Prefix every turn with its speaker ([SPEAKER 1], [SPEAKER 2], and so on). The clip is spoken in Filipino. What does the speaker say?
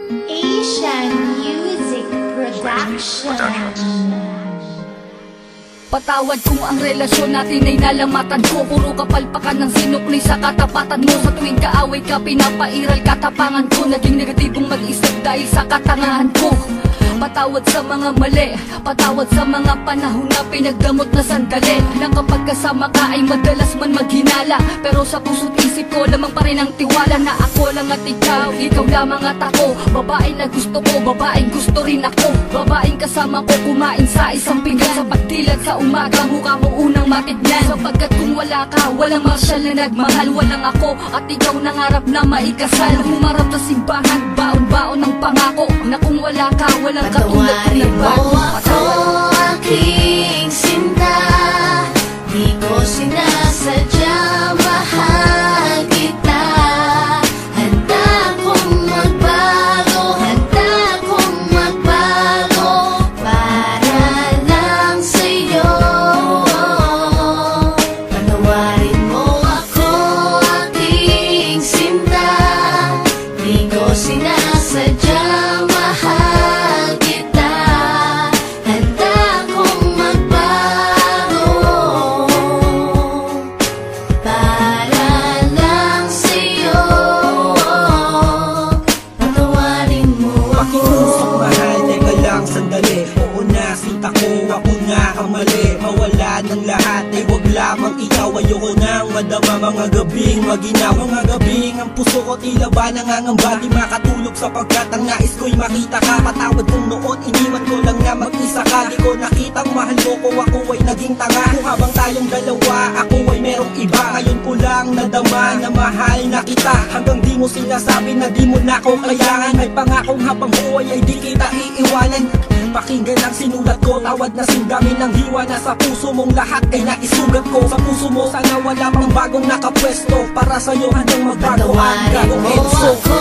[SPEAKER 1] Asian Music Production.
[SPEAKER 2] Patawad kung ang relasyon natin ay nalamatan ko. Puro kapalpakan ng sinukli sa katapatan mo. Sa tuwing kaaway ka, pinapairal katapangan ko. Naging negatibong mag-isip dahil sa katangahan ko. Patawad sa mga mali, patawad sa mga panahon na pinagdamot na sandali. Na kapag kasama ka ay madalas man maghinala, pero sa puso't isip ko lamang pa rin ang tiwala. Na ako lang at ikaw lamang at ako. Babae na gusto ko, babaeng gusto rin ako. Babaeng kasama ko kumain sa isang pinggan. Sa pagdilat sa umaga, mukha mo unang matignan. Sapagkat kung wala ka, walang marsyal na nagmahal. Walang ako at ikaw nangarap na maikasal. Humarap sa simbahan, baon-baon ng pangako. Na kung wala ka, walang katulad kong nagbago.
[SPEAKER 1] Ako aking sinta, di ko sinasadya, mahal kita. Handa kong magbago, handa kong magbago para lang sa'yo. Patawarin mo ako aking sinta, di ko sinasadya, mahal kita. Handa kong magbago para lang sa'yo. Patawarin mo ako.
[SPEAKER 3] Pakiusap mahal, teka lang sandali. Oo na, sinta ko, ako nga ang mali. Mawala ng lahat, ay wag lamang ikaw. Ayoko nang madama mga gabing maginaw. Mga gabing ang puso ko tila ba nangangamba. Di makatulog sapagkat ang nais ko'y makita ka. Patawad kong noon, iniwan ko lang na mag-isa ka. Di ko nakitang mahal mo ko, ako ay naging tanga. Kung habang tayong dalawa, ako ay merong iba. Ngayon ko lang nadama na mahal na kita. Hanggang di mo sinasabi na di mo na ko kailangan. May pangakong habang buhay ay di kita iiwanan. Pakinggan ang sinulat ko, tawad na singgamin ng hiwa. Na sa puso mong lahat ay naisugat ko. Sa puso mo sana wala pang bagong nakapwesto. Para sa'yo handang magbago ang
[SPEAKER 1] Patawarin
[SPEAKER 3] gagong
[SPEAKER 1] mo
[SPEAKER 3] Enzo.
[SPEAKER 1] ako